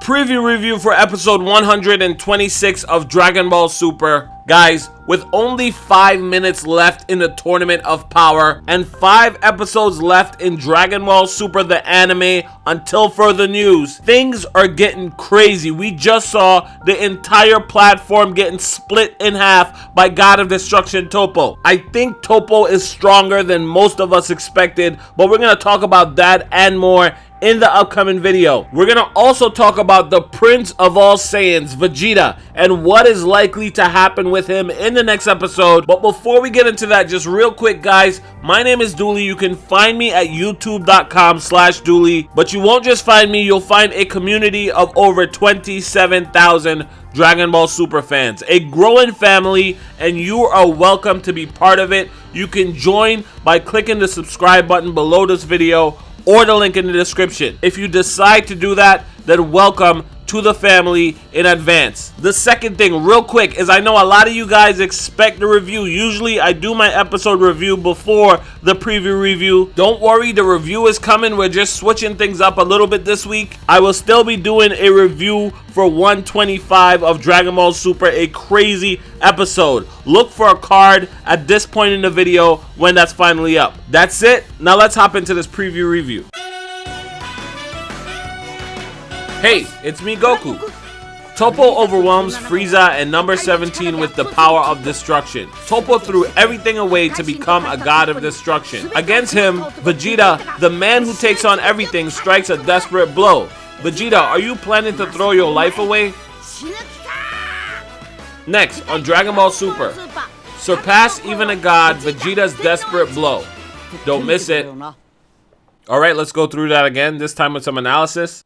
preview review for episode 126 of Dragon Ball Super. Guys, with only 5 minutes left in the Tournament of Power and 5 episodes left in Dragon Ball Super the anime until further news, things are getting crazy. We just saw the entire platform getting split in half by God of Destruction TOPPO. I think TOPPO is stronger than most of us expected, but we're going to talk about that and more in the upcoming video. We're gonna also talk about the Prince of All Saiyans, Vegeta, and what is likely to happen with him in the next episode. But before we get into that, just real quick guys, my name is Dooley. You can find me at youtube.com/Dooley, but you won't just find me, you'll find a community of over 27,000 Dragon Ball Super fans, a growing family, and you are welcome to be part of it. You can join by clicking the subscribe button below this video or the link in the description. If you decide to do that, then welcome to the family in advance. The second thing, real quick, is I know a lot of you guys expect the review. Usually I do my episode review before the preview review. Don't worry, the review is coming. We're just switching things up a little bit this week. I will still be doing a review for 125 of Dragon Ball Super, a crazy episode. Look for a card at this point in the video when that's finally up. That's it. Now let's hop into this preview review. Hey, it's me, Goku. TOPPO overwhelms Frieza and number 17 with the power of destruction. TOPPO threw everything away to become a god of destruction. Against him, Vegeta, the man who takes on everything, strikes a desperate blow. Vegeta, are you planning to throw your life away? Next, on Dragon Ball Super, surpass even a god, Vegeta's desperate blow. Don't miss it. Alright, let's go through that again, this time with some analysis.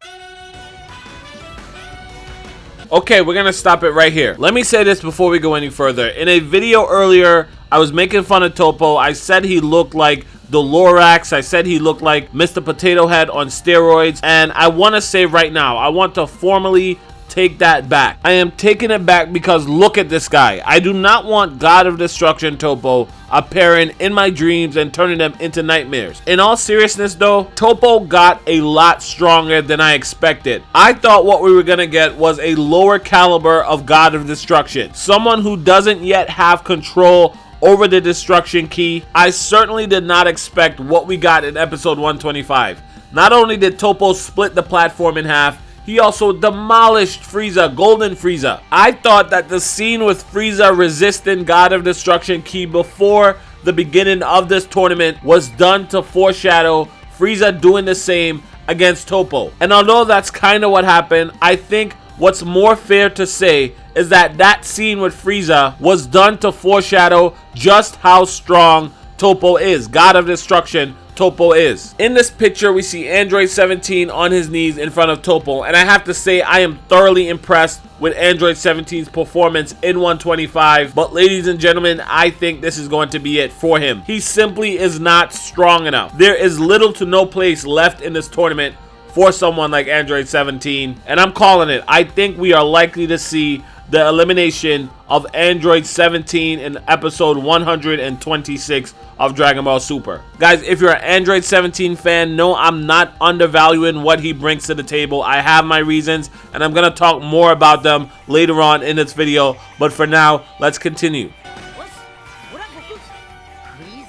Okay, we're gonna stop it right here. Let me say this before we go any further. In a video earlier, I was making fun of TOPPO. I said he looked like the Lorax. I said he looked like Mr. Potato Head on steroids. And I want to say right now, I want to formally take that back. I am taking it back because look at this guy. I do not want God of Destruction TOPPO appearing in my dreams and turning them into nightmares. In all seriousness though, TOPPO got a lot stronger than I expected. I thought what we were gonna get was a lower caliber of God of Destruction. Someone who doesn't yet have control over the destruction key. I certainly did not expect what we got in episode 125. Not only did TOPPO split the platform in half, he also demolished Frieza, Golden Frieza. I thought that the scene with Frieza resisting God of Destruction Key before the beginning of this tournament was done to foreshadow Frieza doing the same against TOPPO. And although that's kind of what happened, I think what's more fair to say is that that scene with Frieza was done to foreshadow just how strong TOPPO is. God of Destruction TOPPO is. In this picture, we see Android 17 on his knees in front of TOPPO, and I have to say I am thoroughly impressed with Android 17's performance in 125. But ladies and gentlemen, I think this is going to be it for him. He simply is not strong enough. There is little to no place left in this tournament for someone like Android 17, and I'm calling it. I think we are likely to see the elimination of Android 17 in episode 126 of Dragon Ball Super. Guys, if you're an Android 17 fan, no, I'm not undervaluing what he brings to the table. I have my reasons, and I'm going to talk more about them later on in this video. But for now, let's continue.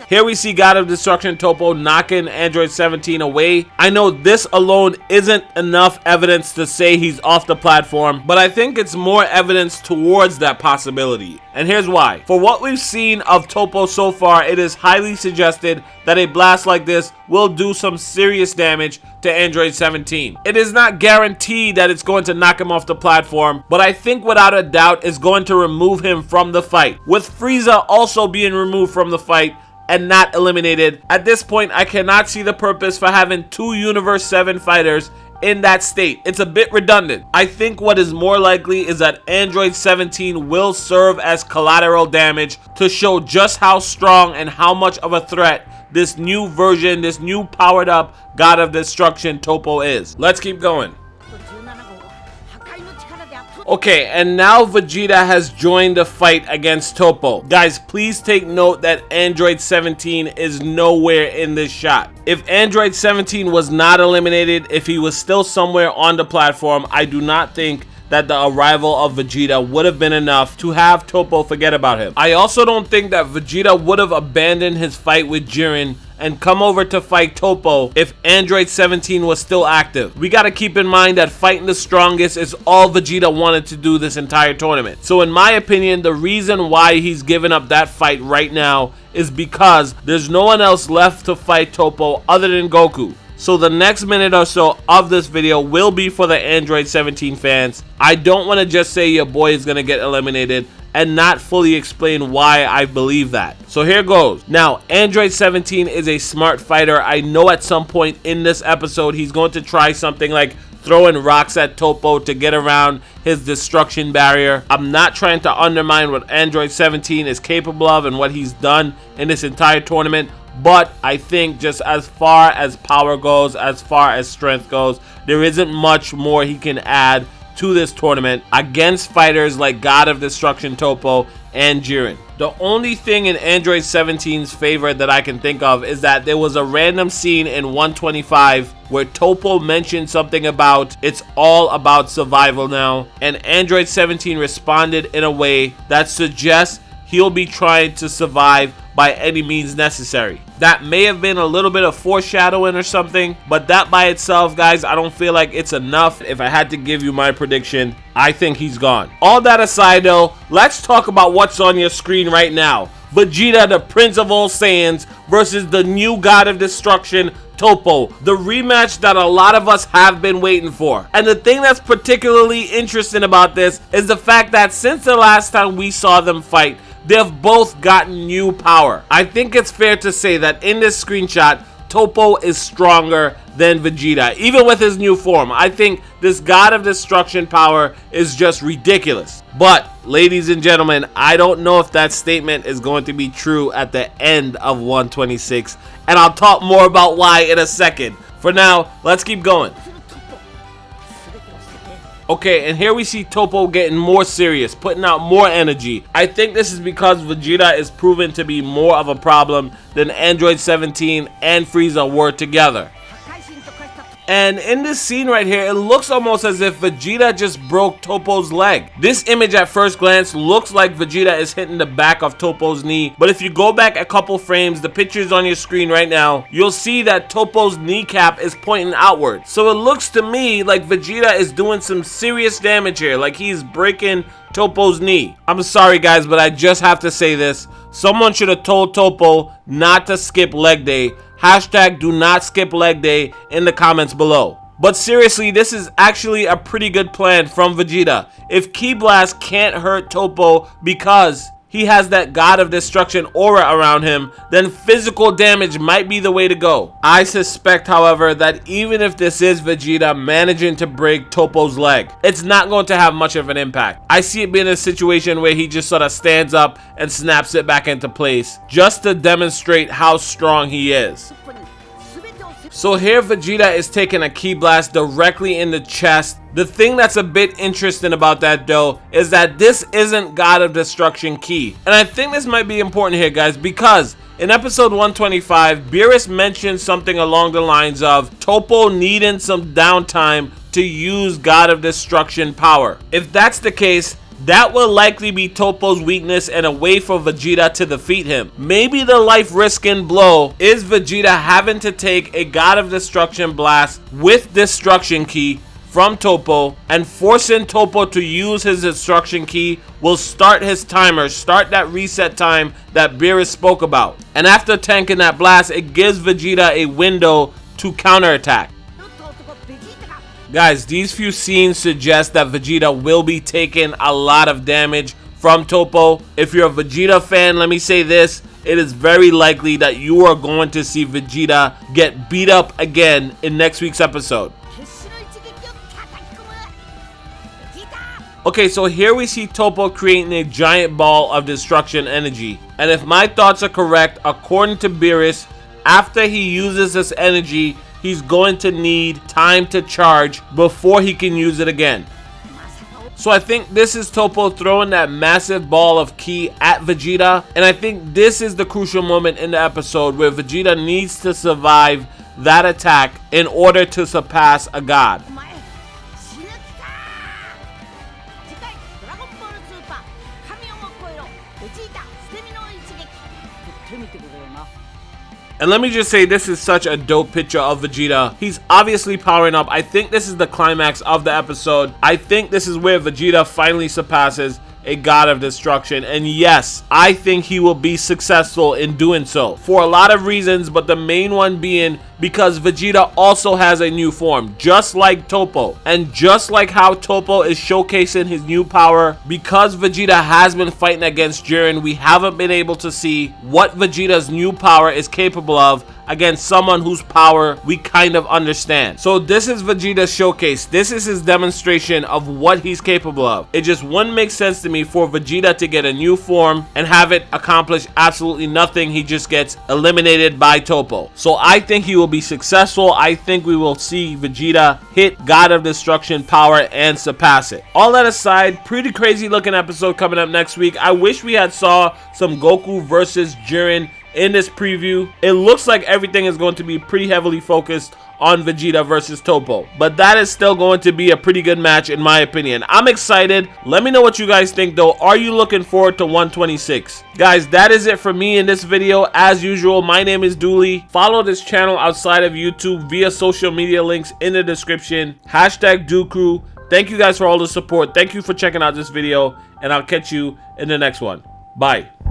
Here we see God of Destruction TOPPO knocking Android 17 away. I know this alone isn't enough evidence to say he's off the platform, but I think it's more evidence towards that possibility. And here's why. For what we've seen of TOPPO so far, it is highly suggested that a blast like this will do some serious damage to Android 17. It is not guaranteed that it's going to knock him off the platform, but I think without a doubt it's going to remove him from the fight. With Frieza also being removed from the fight and not eliminated, at this point I cannot see the purpose for having two Universe 7 fighters in that state. It's a bit redundant. I think what is more likely is that Android 17 will serve as collateral damage to show just how strong and how much of a threat this new version, this new powered up God of Destruction TOPPO is. Let's keep going. Okay, and now Vegeta has joined the fight against Toppo. Guys, please take note that Android 17 is nowhere in this shot. If Android 17 was not eliminated, if he was still somewhere on the platform, I do not think that the arrival of Vegeta would have been enough to have Toppo forget about him. I also don't think that Vegeta would have abandoned his fight with Jiren and come over to fight Toppo if Android 17 was still active. We gotta keep in mind that fighting the strongest is all Vegeta wanted to do this entire tournament. So in my opinion, the reason why he's given up that fight right now is because there's no one else left to fight Toppo other than Goku. So the next minute or so of this video will be for the Android 17 fans. I don't want to just say your boy is going to get eliminated and not fully explain why I believe that. So here goes. Now, Android 17 is a smart fighter. I know at some point in this episode he's going to try something like throwing rocks at Toppo to get around his destruction barrier. I'm not trying to undermine what Android 17 is capable of and what he's done in this entire tournament. But I think just as far as power goes, as far as strength goes, there isn't much more he can add to this tournament against fighters like God of Destruction Toppo and Jiren. The only thing in Android 17's favor that I can think of is that there was a random scene in 125 where Toppo mentioned something about it's all about survival now, and Android 17 responded in a way that suggests he'll be trying to survive by any means necessary. That may have been a little bit of foreshadowing or something, but that by itself, guys, I don't feel like it's enough. If I had to give you my prediction, I think he's gone. All that aside though, let's talk about what's on your screen right now. Vegeta, the Prince of All Saiyans, versus the new God of Destruction, Toppo, the rematch that a lot of us have been waiting for. And the thing that's particularly interesting about this is the fact that since the last time we saw them fight, they've both gotten new power. I think it's fair to say that in this screenshot, Toppo is stronger than Vegeta, even with his new form. I think this God of Destruction power is just ridiculous. But, ladies and gentlemen, I don't know if that statement is going to be true at the end of 126, and I'll talk more about why in a second. For now, let's keep going. Okay, and here we see Toppo getting more serious, putting out more energy. I think this is because Vegeta is proven to be more of a problem than Android 17 and Frieza were together. And in this scene right here, it looks almost as if Vegeta just broke Toppo's leg. This image at first glance looks like Vegeta is hitting the back of Toppo's knee, but if you go back a couple frames, the pictures on your screen right now, you'll see that Toppo's kneecap is pointing outward. So it looks to me like Vegeta is doing some serious damage here, like he's breaking Toppo's knee. I'm sorry guys, but I just have to say this. Someone should have told Toppo not to skip leg day. Hashtag do not skip leg day in the comments below. But seriously, this is actually a pretty good plan from Vegeta. If Ki Blast can't hurt Toppo because he has that God of Destruction aura around him, then physical damage might be the way to go. I suspect, however, that even if this is Vegeta managing to break Toppo's leg, it's not going to have much of an impact. I see it being a situation where he just sort of stands up and snaps it back into place, just to demonstrate how strong he is. So here Vegeta is taking a Ki Blast directly in the chest. The thing that's a bit interesting about that though is that this isn't God of Destruction Ki. And I think this might be important here guys, because in episode 125, Beerus mentioned something along the lines of Toppo needing some downtime to use God of Destruction power. If that's the case, that will likely be Toppo's weakness and a way for Vegeta to defeat him. Maybe the life-risking blow is Vegeta having to take a God of Destruction blast with Destruction Ki from Toppo, and forcing Toppo to use his Destruction Ki will start his timer, start that reset time that Beerus spoke about. And after tanking that blast, it gives Vegeta a window to counterattack. Guys, these few scenes suggest that Vegeta will be taking a lot of damage from Toppo. If you're a Vegeta fan, let me say this. It is very likely that you are going to see Vegeta get beat up again in next week's episode. Okay, so here we see Toppo creating a giant ball of destruction energy. And if my thoughts are correct, according to Beerus, after he uses this energy, he's going to need time to charge before he can use it again. So I think this is Toppo throwing that massive ball of ki at Vegeta, and I think this is the crucial moment in the episode where Vegeta needs to survive that attack in order to surpass a god. And let me just say, this is such a dope picture of Vegeta. He's obviously powering up. I think this is the climax of the episode. I think this is where Vegeta finally surpasses a god of destruction. And yes, I think he will be successful in doing so for a lot of reasons, but the main one being because Vegeta also has a new form, just like Toppo. And just like how Toppo is showcasing his new power, because Vegeta has been fighting against Jiren, we haven't been able to see what Vegeta's new power is capable of against someone whose power we kind of understand. So this is Vegeta's showcase. This is his demonstration of what he's capable of. It just wouldn't make sense to me for Vegeta to get a new form and have it accomplish absolutely nothing. He just gets eliminated by Toppo. So I think he will be successful. I think we will see Vegeta hit God of Destruction power and surpass it. All that aside, pretty crazy looking episode coming up next week. I wish we had saw some Goku versus Jiren in this preview. It looks like everything is going to be pretty heavily focused on Vegeta versus Toppo, but that is still going to be a pretty good match in my opinion. I'm excited. Let me know what you guys think though. Are you looking forward to 126? Guys, that is it for me in this video. As usual, my name is Dooley. Follow this channel outside of YouTube via social media links in the description. Hashtag DoCrew. Thank you guys for all the support. Thank you for checking out this video, and I'll catch you in the next one. Bye.